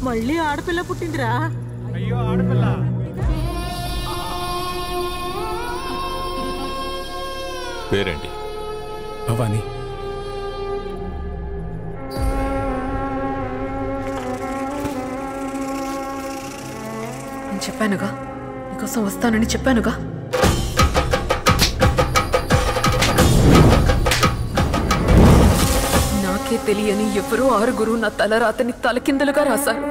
మళ్ళీ ఆడపిల్ల పుట్టిందిరా. అయ్యో ఆడపిల్ల. పేరేంటి? భవానీ. నేను చెప్పానుగా, నీకోసం వస్తానని చెప్పానుగా. నాకే తెలియని ఎవరో 6 నా తలరాతని తలకిందులుగా రాశారు.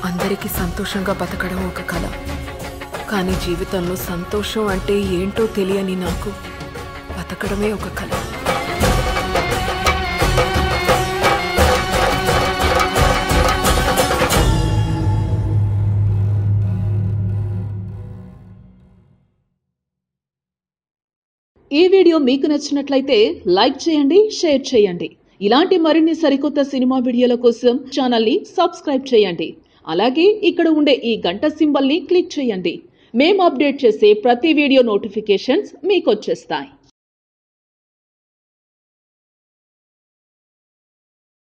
అందరికీ సంతోషంగా బతకడం ఒక కళ, కానీ జీవితంలో సంతోషం అంటే ఏంటో తెలియని నాకు బతకడమే ఒక కళ. ఈ వీడియో మీకు నచ్చినట్లయితే లైక్ చేయండి, షేర్ చేయండి. ఇలాంటి మరిన్ని సరికొత్త సినిమా వీడియోల కోసం ఛానల్ని సబ్స్క్రైబ్ చేయండి. అలాగే ఇక్కడ ఉండే ఈ గంట సింబల్ని క్లిక్ చేయండి. మేము అప్డేట్ చేసే ప్రతి వీడియో నోటిఫికేషన్స్ మీకు వచ్చేస్తాయి.